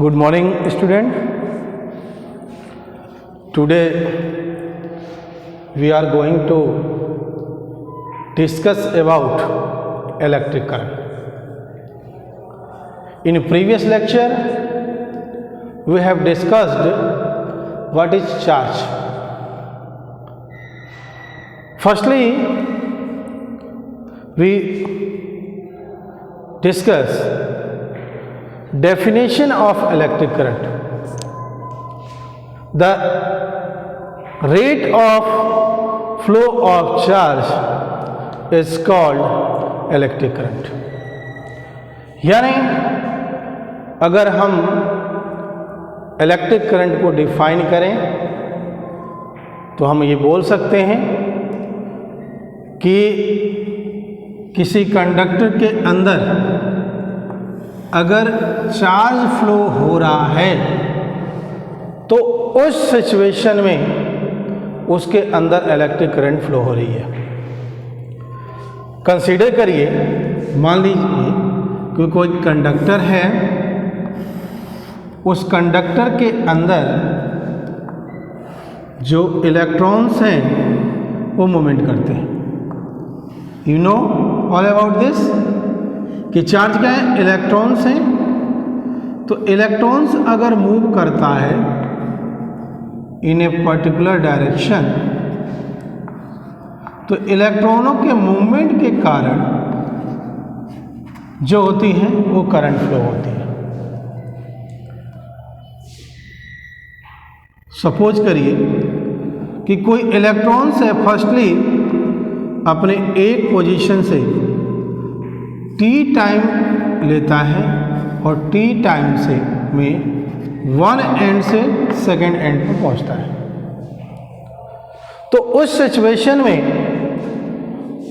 Good morning, student. Today we are going to discuss about electric current. In previous lecture, we have discussed what is charge. Firstly, we discuss definition of electric current. The rate of flow of charge is called electric current. यानी अगर हम electric current को define करें तो हम ये बोल सकते हैं कि किसी कंडक्टर के अंदर अगर चार्ज फ्लो हो रहा है तो उस सिचुएशन में उसके अंदर इलेक्ट्रिक करंट फ्लो हो रही है। कंसीडर करिए, मान लीजिए कि कोई कंडक्टर है, उस कंडक्टर के अंदर जो इलेक्ट्रॉन्स हैं वो मूवमेंट करते हैं। You know all about this कि चार्ज क्या है, इलेक्ट्रॉन्स हैं। तो इलेक्ट्रॉन्स अगर मूव करता है इन ए पर्टिकुलर डायरेक्शन तो इलेक्ट्रॉनों के मूवमेंट के कारण जो होती है वो करंट फ्लो होती है। सपोज करिए कि कोई इलेक्ट्रॉन्स है, फर्स्टली अपने एक पोजीशन से टी टाइम लेता है और टी टाइम से में वन एंड से सेकेंड एंड पर पहुंचता है। तो उस सिचुएशन में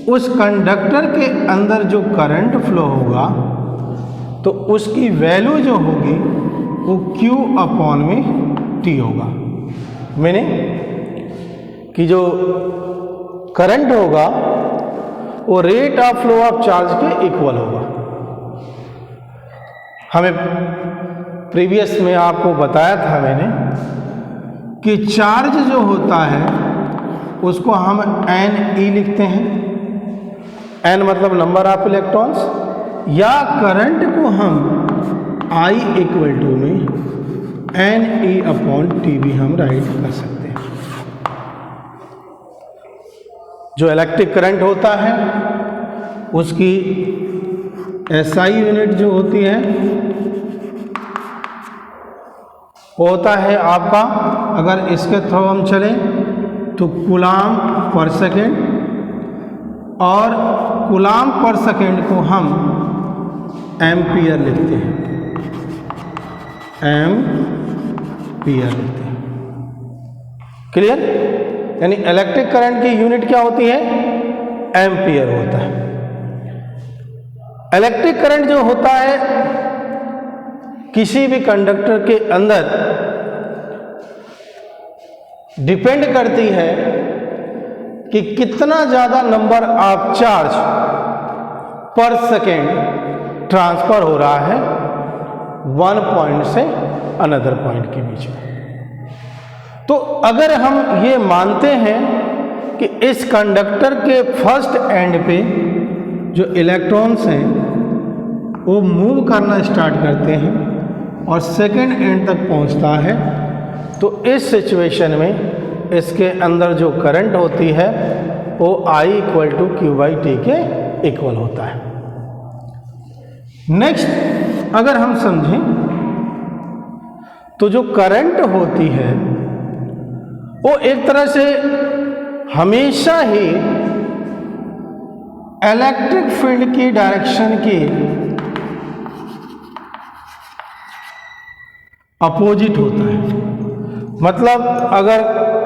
उस कंडक्टर के अंदर जो करंट फ्लो होगा तो उसकी वैल्यू जो होगी वो Q अपॉन में T होगा। मैंने कि जो करंट होगा वो rate of flow of charge के इक्वल होगा। हमें प्रीवियस में आपको बताया था मैंने कि चार्ज जो होता है उसको हम NE लिखते हैं, N मतलब नंबर ऑफ इलेक्ट्रॉन्स, या करंट को हम I इक्वल टू में NE अपॉन T भी हम राइट कर सकते हैं। जो इलेक्ट्रिक करंट होता है उसकी SI यूनिट जो होती है वो होता है आपका, अगर इसके थ्रू हम चलें तो कूलाम पर सेकेंड, और कूलाम पर सेकेंड को हम एम्पियर लिखते हैं, एम्पियर लिखते हैं। क्लियर? यानी इलेक्ट्रिक करंट की यूनिट क्या होती है, एम्पियर होता है। इलेक्ट्रिक करंट जो होता है किसी भी कंडक्टर के अंदर डिपेंड करती है कि कितना ज़्यादा नंबर ऑफ चार्ज पर सेकेंड ट्रांसफर हो रहा है वन पॉइंट से अनदर पॉइंट के बीच में। तो अगर हम ये मानते हैं कि इस कंडक्टर के फर्स्ट एंड पे जो इलेक्ट्रॉन्स हैं वो मूव करना स्टार्ट करते हैं और सेकेंड एंड तक पहुंचता है, तो इस सिचुएशन में इसके अंदर जो करंट होती है वो I equal to Q by T के इक्वल होता है। नेक्स्ट अगर हम समझें तो जो करंट होती है वो एक तरह से हमेशा ही इलेक्ट्रिक फील्ड की डायरेक्शन की अपोजिट होता है। मतलब अगर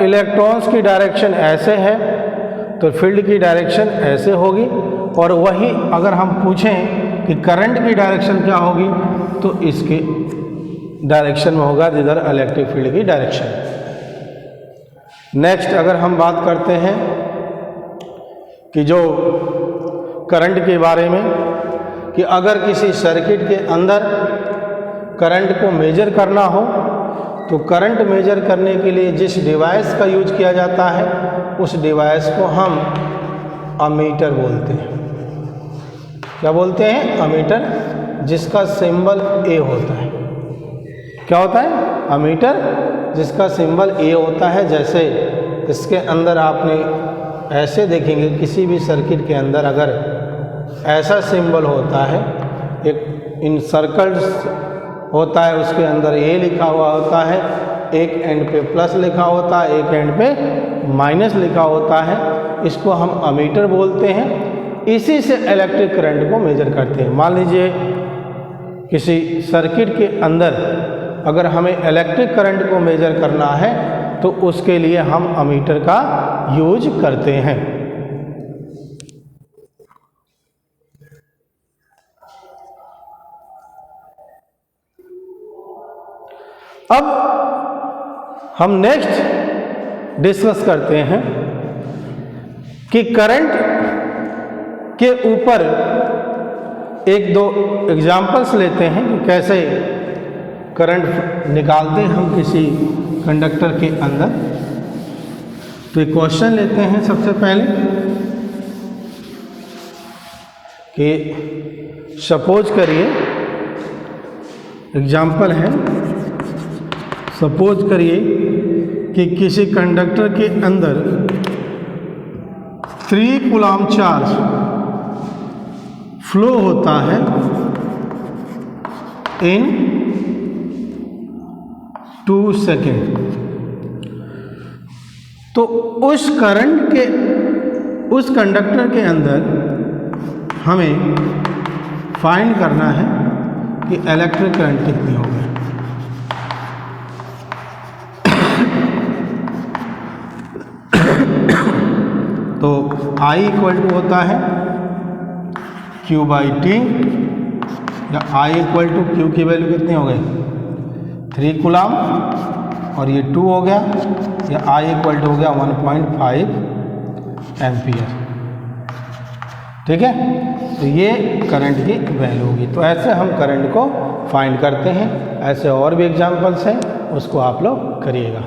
इलेक्ट्रॉन्स की डायरेक्शन ऐसे है तो फील्ड की डायरेक्शन ऐसे होगी, और वही अगर हम पूछें कि करंट की डायरेक्शन क्या होगी तो इसके डायरेक्शन में होगा जिधर इलेक्ट्रिक फील्ड की डायरेक्शन। नेक्स्ट अगर हम बात करते हैं कि जो करंट के बारे में, कि अगर किसी सर्किट के अंदर करंट को मेजर करना हो तो करंट मेजर करने के लिए जिस डिवाइस का यूज किया जाता है उस डिवाइस को हम अमीटर बोलते हैं। क्या बोलते हैं? अमीटर, जिसका सिंबल ए होता है। क्या होता है? अमीटर, जिसका सिंबल ए होता है। जैसे इसके अंदर आपने ऐसे देखेंगे, किसी भी सर्किट के अंदर अगर ऐसा सिंबल होता है, एक इन सर्कल्स होता है, उसके अंदर ए लिखा हुआ होता है, एक एंड पे प्लस लिखा होता है, एक एंड पे माइनस लिखा होता है, इसको हम अमीटर बोलते हैं। इसी से इलेक्ट्रिक करंट को मेजर करते हैं। मान लीजिए किसी सर्किट के अंदर अगर हमें इलेक्ट्रिक करंट को मेजर करना है तो उसके लिए हम अमीटर का यूज करते हैं। अब हम नेक्स्ट डिस्कस करते हैं कि करंट के ऊपर एक दो एग्जाम्पल्स लेते हैं कि कैसे करंट निकालते हैं हम किसी कंडक्टर के अंदर। तो एक क्वेश्चन लेते हैं सबसे पहले कि सपोज करिए, एग्जाम्पल है, सपोज करिए कि किसी कंडक्टर के अंदर 3 कूलम चार्ज फ्लो होता है इन 2 सेकेंड। तो उस कंडक्टर के अंदर हमें फाइंड करना है कि इलेक्ट्रिक करंट कितनी होगी। तो I इक्वल टू होता है Q/T, या I इक्वल टू Q की वैल्यू कितनी हो गई? 3 कूलम, और ये 2 हो गया, या I इक्वल टू हो गया 1.5 एम्पियर। ठीक है, तो ये करंट की वैल्यू होगी। तो ऐसे हम करंट को फाइंड करते हैं। ऐसे और भी एग्जांपल्स हैं, उसको आप लोग करिएगा।